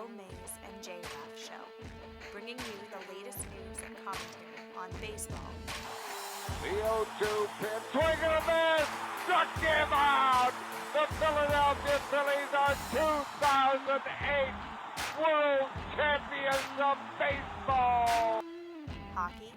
Joe Mays and J-Raff Show, bringing you the latest news and commentary on baseball. The 0-2 pitch, swing and a miss, struck him out! The Philadelphia Phillies are 2008 World Champions of Baseball! Hockey,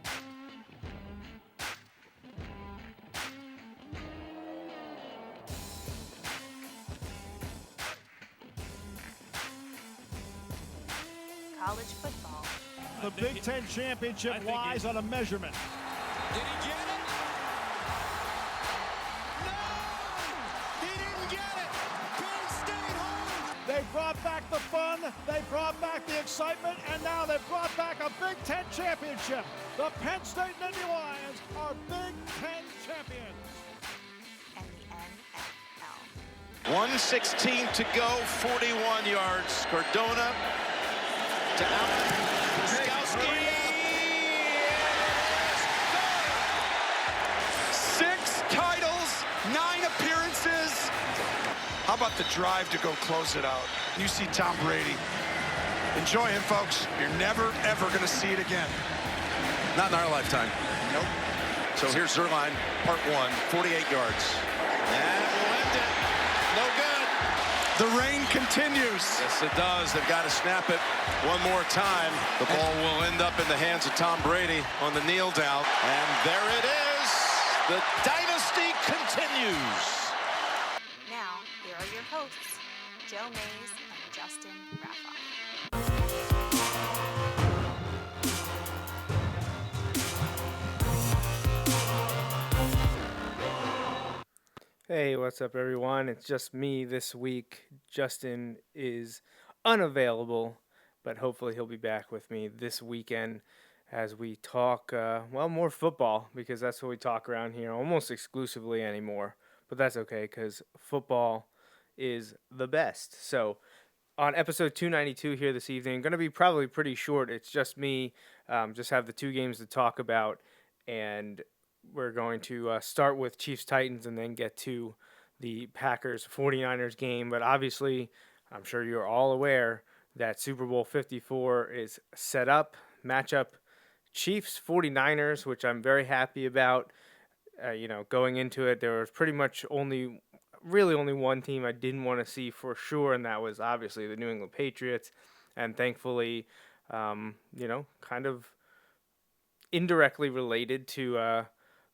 college football, The Big Ten championship lies on a measurement. Did he get it? No! He didn't get it! Penn State home! They brought back the fun, they brought back the excitement, and now they've brought back a Big Ten championship. The Penn State Nittany Lions are Big Ten champions. and the NFL. 1:16 to go, 41 yards. Cardona to Allen. Piskowski. Six titles, 9 appearances. How about the drive to go close it out? You see Tom Brady. Enjoy him, folks. You're never, ever going to see it again. Not in our lifetime. Nope. So here's Zerline, part 1, 48 yards. And we'll end it. No good. The rain continues. Yes, it does. They've got to snap it one more time. The ball will end up in the hands of Tom Brady on the kneel down. And there it is. The dynasty continues. Now, here are your hosts, Joe Mays and Justin Raffoff. Hey, what's up, everyone? It's just me this week. Justin is unavailable, but hopefully he'll be back with me this weekend as we talk, more football, because that's what we talk around here almost exclusively anymore. But that's okay, because football is the best. So, on episode 292 here this evening, going to be probably pretty short. It's just me, just have the two games to talk about, and we're going to start with Chiefs-Titans and then get to the Packers-49ers game. But obviously, I'm sure you're all aware that Super Bowl 54 is set up. Matchup Chiefs-49ers, which I'm very happy about. Going into it, there was pretty much only one team I didn't want to see for sure, and that was obviously the New England Patriots. And thankfully, kind of indirectly related to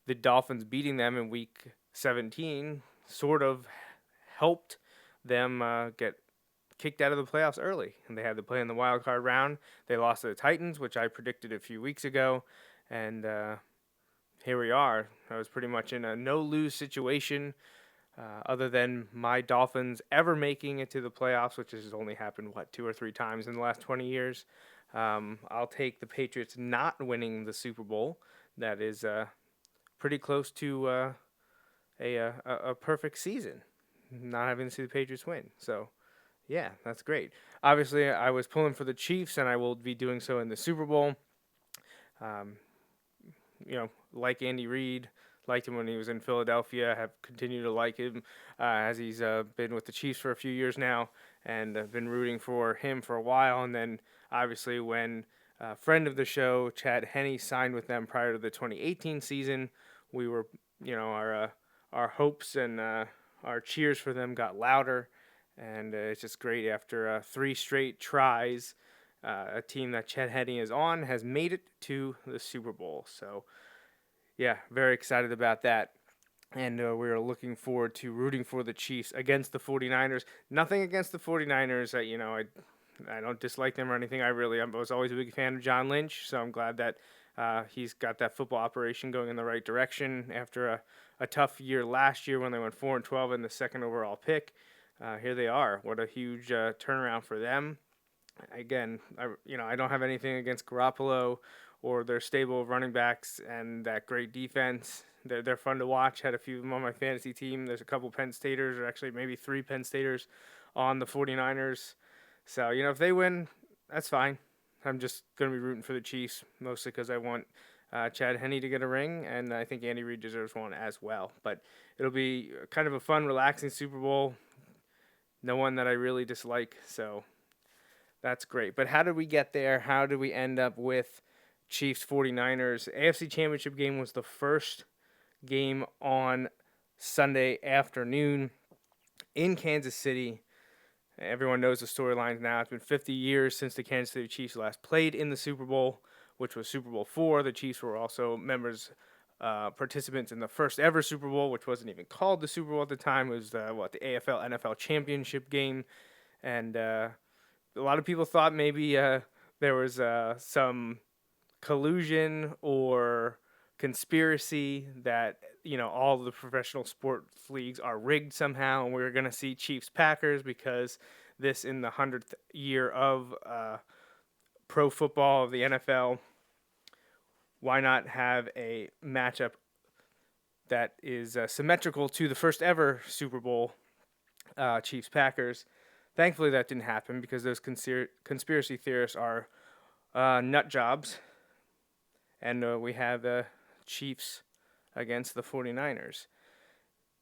the Dolphins beating them in Week 17 sort of helped them get kicked out of the playoffs early. And they had to play in the wild card round. They lost to the Titans, which I predicted a few weeks ago. And here we are. I was pretty much in a no-lose situation other than my Dolphins ever making it to the playoffs, which has only happened, 2 or 3 times in the last 20 years. I'll take the Patriots not winning the Super Bowl. That is pretty close to a perfect season, not having to see the Patriots win. So, yeah, that's great. Obviously, I was pulling for the Chiefs, and I will be doing so in the Super Bowl. Like Andy Reid, liked him when he was in Philadelphia, have continued to like him as he's been with the Chiefs for a few years now, and I've been rooting for him for a while. And then, obviously, when a friend of the show, Chad Henne, signed with them prior to the 2018 season, we were, our hopes and our cheers for them got louder, and it's just great after 3 straight tries. A team that Chad Henne is on has made it to the Super Bowl. So, yeah, very excited about that. And we're looking forward to rooting for the Chiefs against the 49ers. Nothing against the 49ers. I don't dislike them or anything. I was always a big fan of John Lynch, so I'm glad that he's got that football operation going in the right direction after a tough year last year when they went 4-12 in the second overall pick. Here they are. What a huge turnaround for them. Again, I don't have anything against Garoppolo or their stable of running backs and that great defense. They're fun to watch. Had a few of them on my fantasy team. There's a couple Penn Staters, or actually maybe 3 Penn Staters on the 49ers. So, if they win, that's fine. I'm just going to be rooting for the Chiefs, mostly because I want Chad Henne to get a ring, and I think Andy Reid deserves one as well. But it'll be kind of a fun, relaxing Super Bowl. No one that I really dislike, so That's great. But how did we get there? How did we end up with Chiefs 49ers? AFC Championship game was the first game on Sunday afternoon in Kansas City. Everyone knows the storylines now. It's been 50 years since the Kansas City Chiefs last played in the Super Bowl, which was Super Bowl IV. The Chiefs were also participants in the first ever Super Bowl, which wasn't even called the Super Bowl at the time. It was the AFL NFL Championship game, and a lot of people thought maybe there was some collusion or conspiracy that all the professional sports leagues are rigged somehow, and we're going to see Chiefs Packers because this in the 100th year of pro football of the NFL. Why not have a matchup that is symmetrical to the first ever Super Bowl, Chiefs Packers? Thankfully that didn't happen because those conspiracy theorists are nut jobs, and we have Chiefs against the 49ers.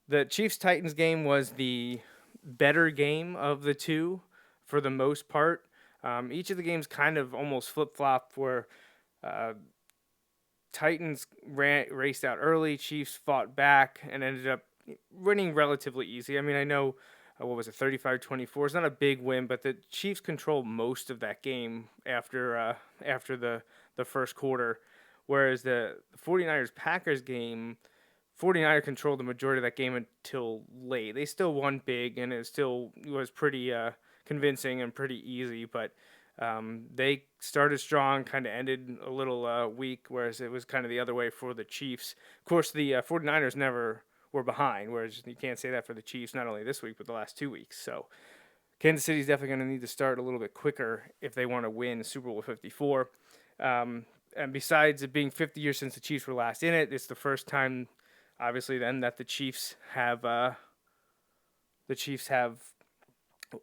The Chiefs-Titans game was the better game of the two for the most part. Each of the games kind of almost flip-flopped where Titans raced out early, Chiefs fought back, and ended up winning relatively easy. I mean, I know, 35-24. It's not a big win, but the Chiefs controlled most of that game after the first quarter. Whereas the 49ers-Packers game, 49ers controlled the majority of that game until late. They still won big, and it still was pretty convincing and pretty easy. But they started strong, kind of ended a little weak, whereas it was kind of the other way for the Chiefs. Of course, the 49ers never were behind, whereas you can't say that for the Chiefs, not only this week, but the last 2 weeks. So Kansas City's definitely going to need to start a little bit quicker if they want to win Super Bowl 54. And besides it being 50 years since the Chiefs were last in it, it's the first time, obviously, then that the Chiefs have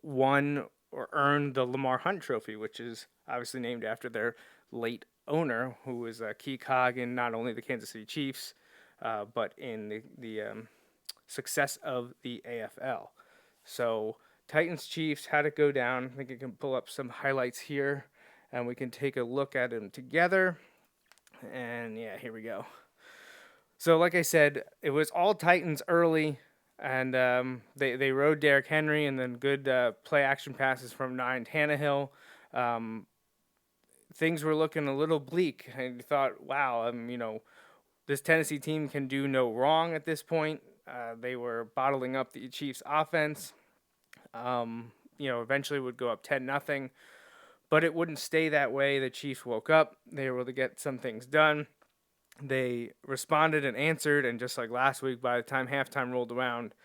won or earned the Lamar Hunt Trophy, which is obviously named after their late owner, who was a key cog in not only the Kansas City Chiefs, but in the success of the AFL. So Titans Chiefs, how'd it go down? I think I can pull up some highlights here, and we can take a look at them together. And yeah, here we go. So like I said, it was all Titans early, and they rode Derrick Henry, and then good play action passes from Ryan Tannehill. Things were looking a little bleak. I thought, wow, this Tennessee team can do no wrong at this point. They were bottling up the Chiefs' offense. Eventually would go up 10-0. But it wouldn't stay that way. The Chiefs woke up. They were able to get some things done. They responded and answered, and just like last week, by the time halftime rolled around,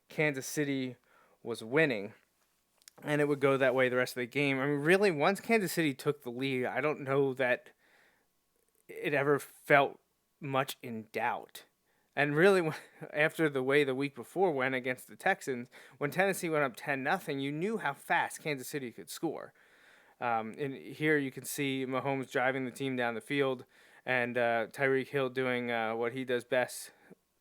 Kansas City was winning. And it would go that way the rest of the game. I mean, really, once Kansas City took the lead, I don't know that it ever felt much in doubt. And really, after the way the week before went against the Texans, when Tennessee went up 10-0, you knew how fast Kansas City could score. And here you can see Mahomes driving the team down the field, and Tyreek Hill doing what he does best,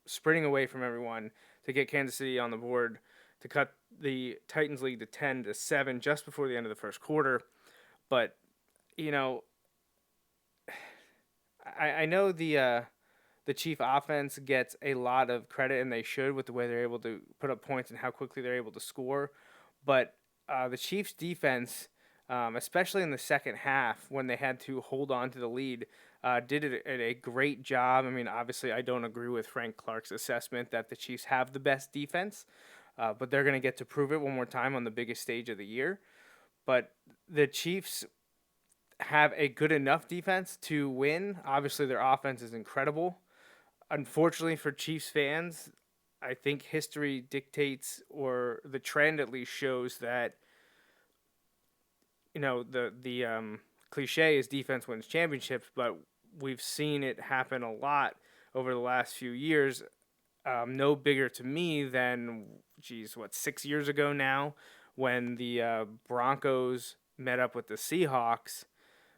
sprinting away from everyone to get Kansas City on the board to cut the Titans lead to 10-7 just before the end of the first quarter. But I know the Chief offense gets a lot of credit, and they should, with the way they're able to put up points and how quickly they're able to score. But the Chiefs defense, especially in the second half when they had to hold on to the lead, did a great job. I mean, obviously, I don't agree with Frank Clark's assessment that the Chiefs have the best defense, but they're going to get to prove it one more time on the biggest stage of the year. But the Chiefs have a good enough defense to win. Obviously, their offense is incredible. Unfortunately for Chiefs fans, I think history dictates, or the trend at least shows, that the cliche is defense wins championships, but we've seen it happen a lot over the last few years. No bigger to me than 6 years ago now, when the Broncos met up with the Seahawks,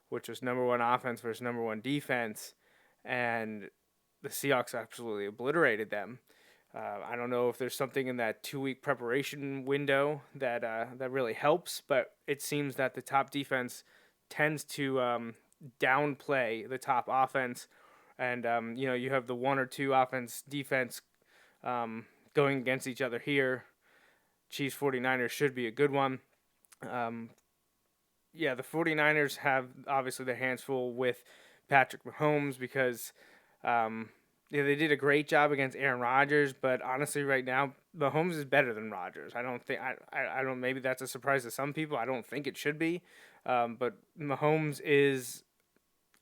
which was number one offense versus number one defense, and the Seahawks absolutely obliterated them. I don't know if there's something in that 2-week preparation window that really helps, but it seems that the top defense tends to downplay the top offense, and you have the one or two offense defense going against each other here. Chiefs 49ers should be a good one. The 49ers have obviously their hands full with Patrick Mahomes because they did a great job against Aaron Rodgers, but honestly right now Mahomes is better than Rodgers. I don't maybe that's a surprise to some people. I don't think it should be. But Mahomes is,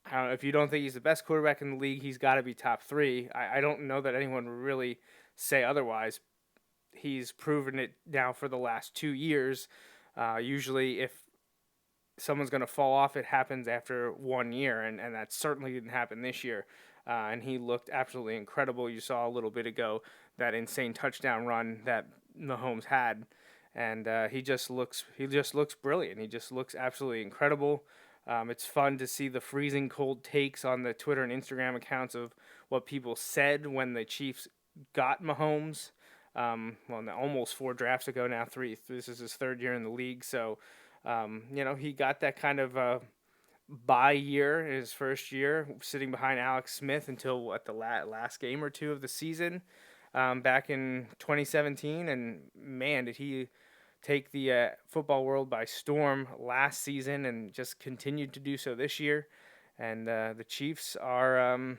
I don't know, if you don't think he's the best quarterback in the league, he's got to be top 3. I don't know that anyone would really say otherwise. He's proven it now for the last 2 years. Usually if someone's going to fall off, it happens after 1 year, and that certainly didn't happen this year. And he looked absolutely incredible. You saw a little bit ago that insane touchdown run that Mahomes had, and he just looks brilliant. He just looks absolutely incredible. It's fun to see the freezing cold takes on the Twitter and Instagram accounts of what people said when the Chiefs got Mahomes. Almost 4 drafts ago now, 3. This is his 3rd year in the league, so he got that kind of bye year in his first year, sitting behind Alex Smith until the last game or 2 of the season back in 2017. And man, did he take the football world by storm last season and just continued to do so this year. And the Chiefs are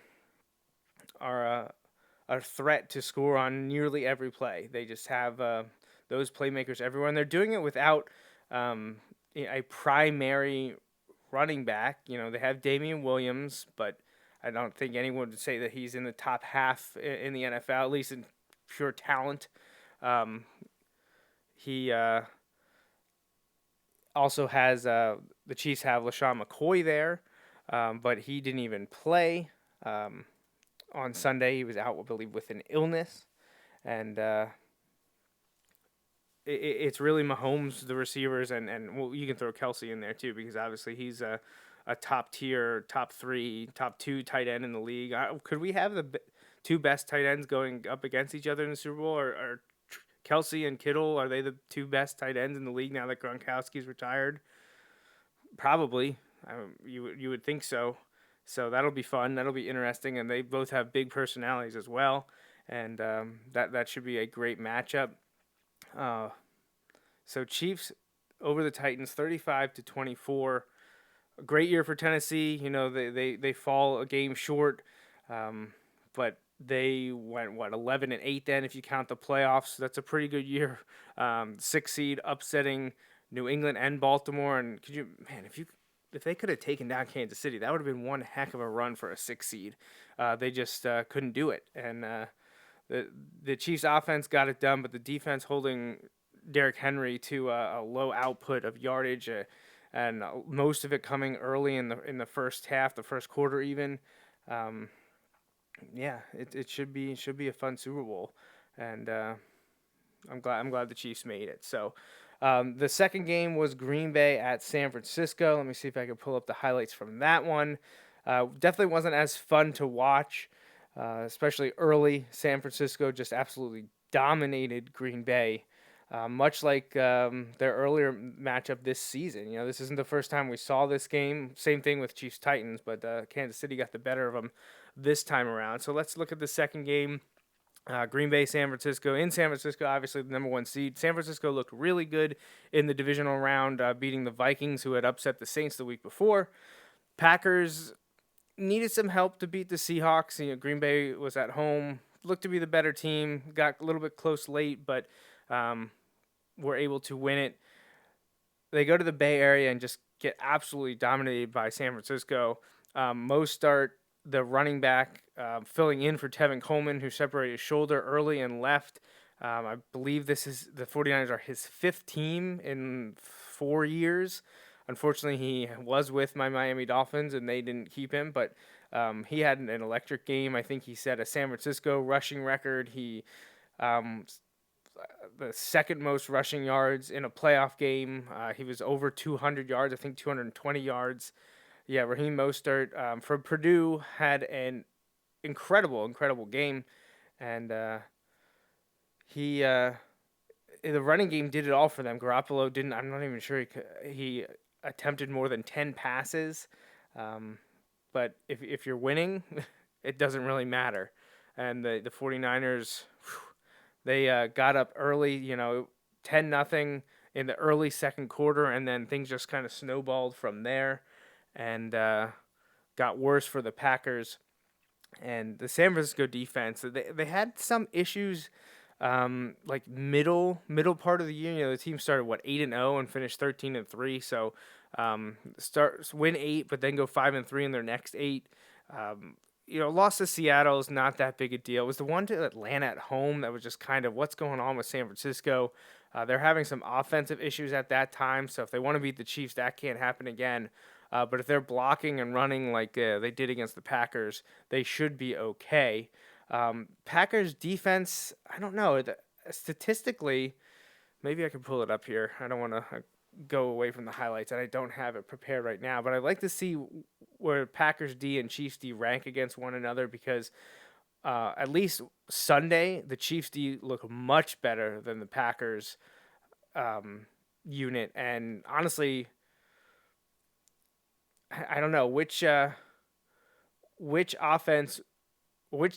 a threat to score on nearly every play. They just have those playmakers everywhere, and they're doing it without a primary running back. They have Damian Williams, but I don't think anyone would say that he's in the top half in the NFL, at least in pure talent. He also has the Chiefs have LaShawn McCoy there, but he didn't even play on Sunday. He was out, I believe, with an illness, and it's really Mahomes, the receivers, and you can throw Kelsey in there too, because obviously he's a top tier, top 3, top 2 tight end in the league. Could we have the 2 best tight ends going up against each other in the Super Bowl, or Kelsey and Kittle, are they the 2 best tight ends in the league now that Gronkowski's retired? Probably. You would think so. So that'll be fun. That'll be interesting, and they both have big personalities as well, and that should be a great matchup. So Chiefs over the Titans, 35-24. A great year for Tennessee. They fall a game short, but they went 11-8 then if you count the playoffs. That's a pretty good year. 6 seed upsetting New England and Baltimore, and if they could have taken down Kansas City, that would have been one heck of a run for a 6 seed. They just couldn't do it, and the Chiefs' offense got it done, but the defense holding Derrick Henry to a low output of yardage, and most of it coming early in the first half, the first quarter even. It should be a fun Super Bowl, and I'm glad the Chiefs made it. So the second game was Green Bay at San Francisco. Let me see if I can pull up the highlights from that one. Definitely wasn't as fun to watch, especially early. San Francisco just absolutely dominated Green Bay, much like their earlier matchup this season. This isn't the first time we saw this game. Same thing with Chiefs-Titans, but Kansas City got the better of them this time around. So let's look at the second game. Green Bay, San Francisco. In San Francisco, obviously the number 1 seed. San Francisco looked really good in the divisional round, beating the Vikings, who had upset the Saints the week before. Packers needed some help to beat the Seahawks. Green Bay was at home, looked to be the better team, got a little bit close late, but were able to win it. They go to the Bay Area and just get absolutely dominated by San Francisco. Mostert, the running back, filling in for Tevin Coleman, who separated his shoulder early and left. I believe the 49ers are his 5th team in 4 years. Unfortunately, he was with my Miami Dolphins, and they didn't keep him, but he had an electric game. I think he set a San Francisco rushing record. He the second most rushing yards in a playoff game. He was over 200 yards, I think 220 yards. Yeah, Raheem Mostert from Purdue had an incredible game, and the running game did it all for them. Garoppolo didn't. I'm not even sure he attempted more than 10 passes. But if you're winning, it doesn't really matter. And the 49ers, they got up early, 10-0 in the early second quarter, and then things just kind of snowballed from there and got worse for the Packers. And the San Francisco defense, they had some issues like middle part of the year. The team started 8-0 and finished 13-3. So win 8, but then go 5-3 in their next 8. Loss to Seattle is not that big a deal. It was the one to Atlanta at home that was just kind of what's going on with San Francisco. They're having some offensive issues at that time, so if they want to beat the Chiefs, that can't happen again. But if they're blocking and running like they did against the Packers, they should be okay. Packers defense, I don't know. Statistically, maybe I can pull it up here. I don't want to go away from the highlights, and I don't have it prepared right now. But I'd like to see where Packers D and Chiefs D rank against one another because at least Sunday, the Chiefs D look much better than the Packers unit. And honestly, I don't know which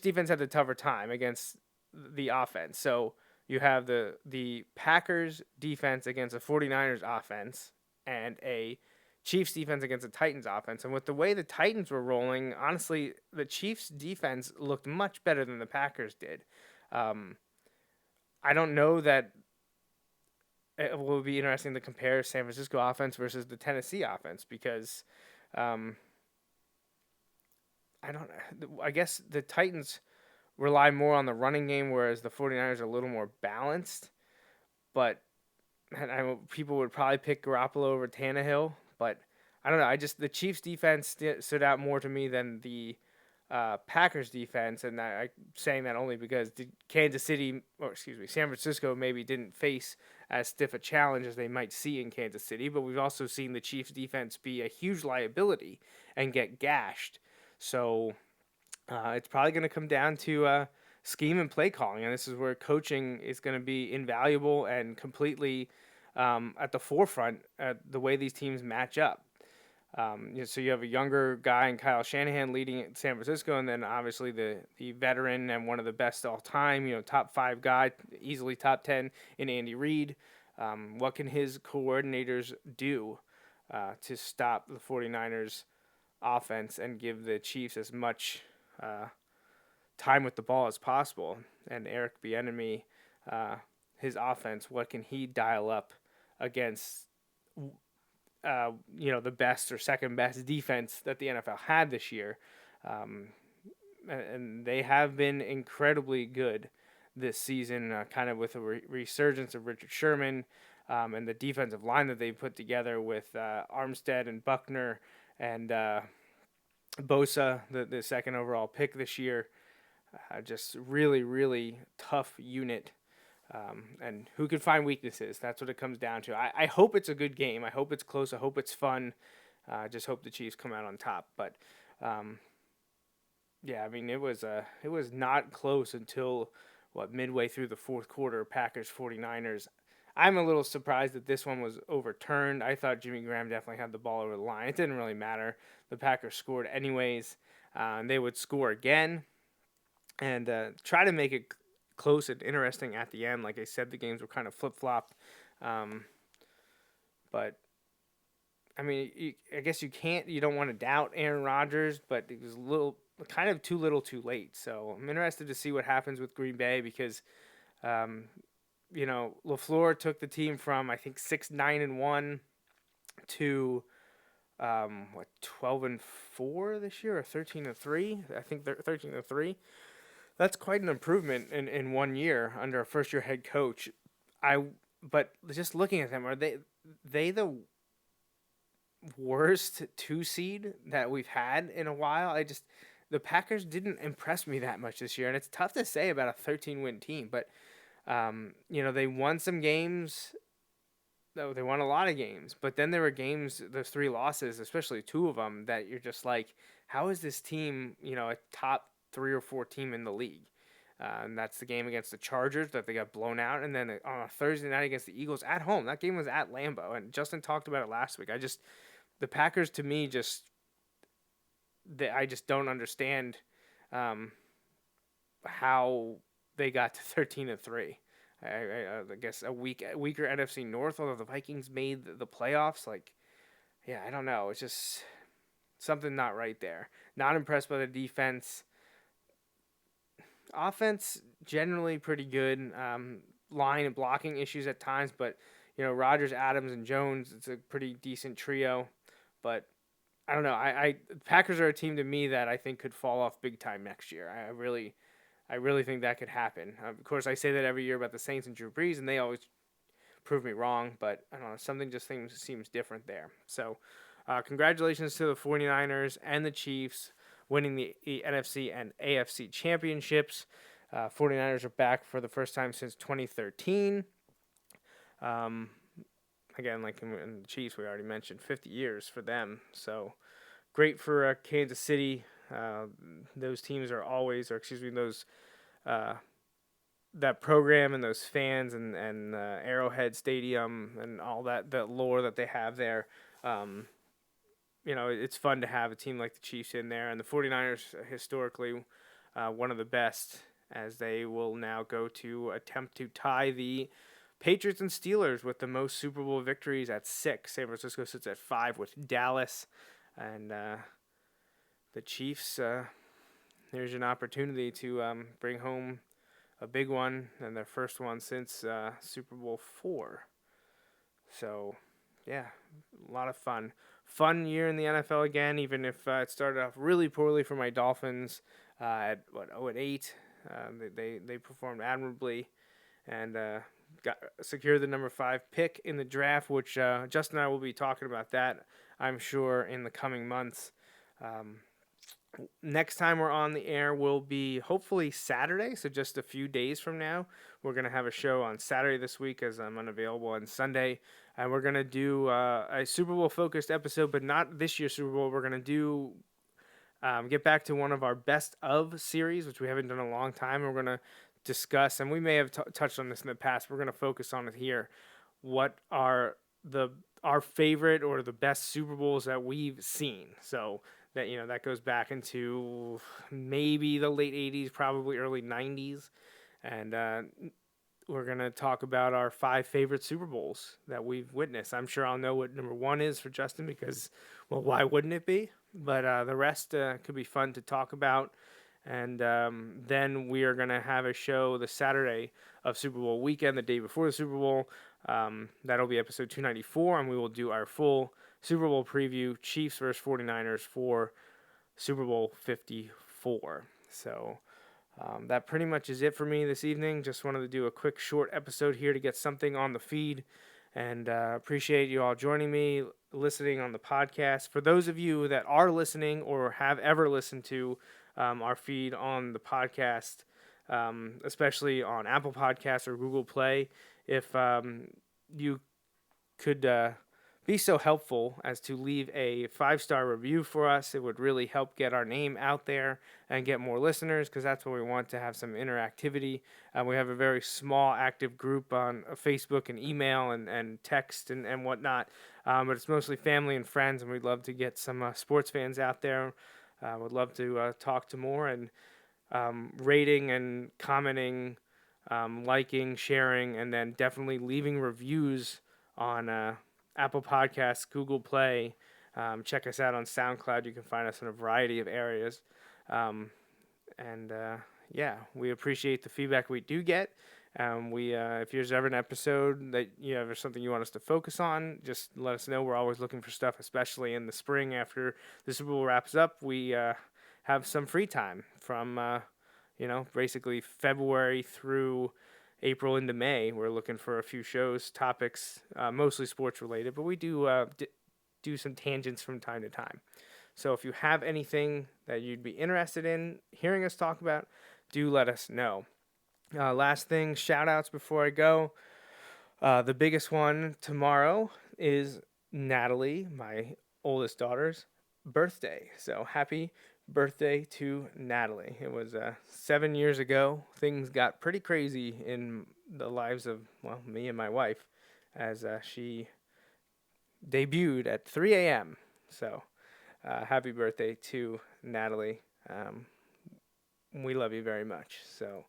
defense had the tougher time against the offense. So you have the Packers defense against a 49ers offense and a Chiefs defense against the Titans offense. And with the way the Titans were rolling, honestly, the Chiefs defense looked much better than the Packers did. I don't know that it will be interesting to compare San Francisco offense versus the Tennessee offense because I guess the Titans rely more on the running game, whereas the 49ers are a little more balanced. But people would probably pick Garoppolo over Tannehill. But I don't know. The Chiefs defense stood out more to me than the Packers defense, and I'm saying that only because San Francisco maybe didn't face as stiff a challenge as they might see in Kansas City, but we've also seen the Chiefs defense be a huge liability and get gashed. So it's probably going to come down to scheme and play calling, and this is where coaching is going to be invaluable and completely at the forefront the way these teams match up. So you have a younger guy in Kyle Shanahan leading San Francisco, and then obviously the veteran and one of the best all time, top 5 guy, easily top 10 in Andy Reid. What can his coordinators do to stop the 49ers offense and give the Chiefs as much time with the ball as possible? And Eric Bieniemy, his offense, what can he dial up against the best or second best defense that the NFL had this year. And they have been incredibly good this season, kind of with a resurgence of Richard Sherman and the defensive line that they put together with Armstead and Buckner and Bosa, the second overall pick this year. Just really, really tough unit. And who can find weaknesses? That's what it comes down to. I hope it's a good game. I hope it's close. I hope it's fun. I just hope the Chiefs come out on top. But it was not close until midway through the fourth quarter. Packers 49ers. I'm a little surprised that this one was overturned. I thought Jimmy Graham definitely had the ball over the line. It didn't really matter. The Packers scored anyways. They would score again and try to make it close and interesting at the end. Like I said, the games were kind of flip-flopped. But, I guess you don't want to doubt Aaron Rodgers, but it was kind of too little too late. So I'm interested to see what happens with Green Bay because, LaFleur took the team from, I think, 6-9-1 to, 12-4 this year or 13-3. I think they're 13-3. That's quite an improvement in 1 year under a first-year head coach. But just looking at them, are they the worst 2 seed that we've had in a while? The Packers didn't impress me that much this year, and it's tough to say about a 13-win team. But they won some games. They won a lot of games, but then there were games, those 3 losses, especially 2 of them, that you're just like, how is this team, a top 3 or 4 team in the league? And that's the game against the Chargers that they got blown out. And then on a Thursday night against the Eagles at home, that game was at Lambeau. And Justin talked about it last week. The Packers to me I just don't understand how they got to 13-3. I guess a weaker NFC North, although the Vikings made the playoffs. I don't know. It's just something not right there. Not impressed by the defense. Offense, generally pretty good. Line and blocking issues at times, but, Rodgers, Adams, and Jones, it's a pretty decent trio. But I don't know. Packers are a team to me that I think could fall off big time next year. I really think that could happen. Of course, I say that every year about the Saints and Drew Brees, and they always prove me wrong. But I don't know. Something just seems different there. So congratulations to the 49ers and the Chiefs winning the NFC and AFC championships. 49ers are back for the first time since 2013. Again, like in the Chiefs, we already mentioned 50 years for them. So great for Kansas City. Those teams are always, that program and those fans and Arrowhead Stadium and all that lore that they have there. It's fun to have a team like the Chiefs in there. And the 49ers, historically, one of the best, as they will now go to attempt to tie the Patriots and Steelers with the most Super Bowl victories at 6. San Francisco sits at 5 with Dallas. And the Chiefs, there's an opportunity to bring home a big one and their first one since Super Bowl 4. So, yeah, a lot of fun. Fun year in the NFL again, even if it started off really poorly for my Dolphins at 0-8. They performed admirably and secured the number 5 pick in the draft, which Justin and I will be talking about that, I'm sure, in the coming months. Next time we're on the air will be hopefully Saturday, so just a few days from now. We're going to have a show on Saturday this week as I'm unavailable on Sunday. And we're going to do a Super Bowl-focused episode, but not this year's Super Bowl. We're going to get back to one of our best of series, which we haven't done in a long time. We're going to discuss, and we may have touched on this in the past. We're going to focus on it here. What are our favorite or the best Super Bowls that we've seen? So that goes back into maybe the late 80s, probably early 90s. And we're going to talk about our 5 favorite Super Bowls that we've witnessed. I'm sure I'll know what number 1 is for Justin because, well, why wouldn't it be? But the rest could be fun to talk about. And then we are going to have a show the Saturday of Super Bowl weekend, the day before the Super Bowl. That'll be episode 294, and we will do our full Super Bowl preview, Chiefs versus 49ers for Super Bowl 54. So that pretty much is it for me this evening. Just wanted to do a quick short episode here to get something on the feed. And appreciate you all joining me, listening on the podcast. For those of you that are listening or have ever listened to our feed on the podcast, especially on Apple Podcasts or Google Play, if you could be so helpful as to leave a 5-star review for us, it would really help get our name out there and get more listeners, because that's what we want, to have some interactivity. We have a very small active group on Facebook and email and text and whatnot, but it's mostly family and friends, and we'd love to get some sports fans out there. Would love to talk to more, and rating and commenting, liking, sharing, and then definitely leaving reviews on Apple Podcasts, Google Play. Check us out on SoundCloud. You can find us in a variety of areas. We appreciate the feedback we do get. If there's ever an episode that there's something you want us to focus on, just let us know. We're always looking for stuff, especially in the spring after the Super Bowl wraps up. We have some free time from basically February through April into May. We're looking for a few shows, topics, mostly sports related, but we do do some tangents from time to time. So if you have anything that you'd be interested in hearing us talk about, do let us know. Last thing, shout outs before I go. The biggest one tomorrow is Natalie, my oldest daughter's birthday. So happy birthday to Natalie. It was 7 years ago. Things got pretty crazy in the lives of, well, me and my wife as she debuted at 3 a.m. So happy birthday to Natalie. We love you very much. So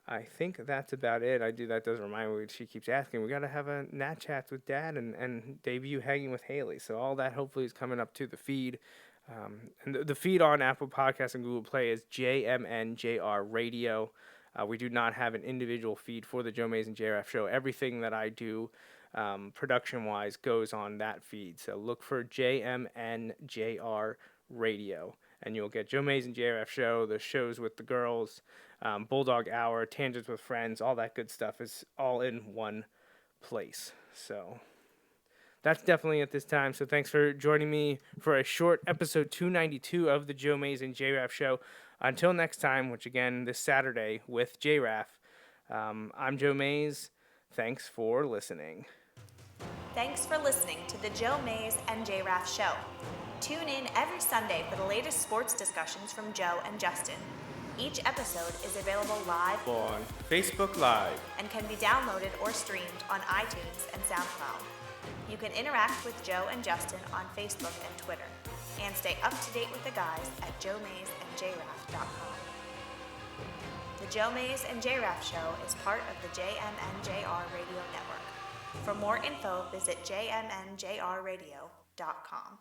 I think that's about it. That does remind me, she keeps asking, we got to have a Nat Chats with Dad and debut Hanging with Haley. So all that hopefully is coming up to the feed. And the feed on Apple Podcasts and Google Play is JMNJR Radio. We do not have an individual feed for the Joe Mays and J-Raff show. Everything that I do production-wise goes on that feed. So look for JMNJR Radio, and you'll get Joe Mays and J-Raff show, the shows with the girls, Bulldog Hour, Tangents with Friends, all that good stuff is all in one place. So that's definitely at this time. So thanks for joining me for a short episode 292 of the Joe Mays and J-Raff show. Until next time, which again, this Saturday with J-Raff, I'm Joe Mays. Thanks for listening. Thanks for listening to the Joe Mays and J-Raff show. Tune in every Sunday for the latest sports discussions from Joe and Justin. Each episode is available live On Facebook Live. and can be downloaded or streamed on iTunes and SoundCloud. You can interact with Joe and Justin on Facebook and Twitter, and stay up to date with the guys at joemaysandjraff.com. The Joe Mays and J-Raff show is part of the JMNJR Radio Network. For more info, visit jmnjrradio.com.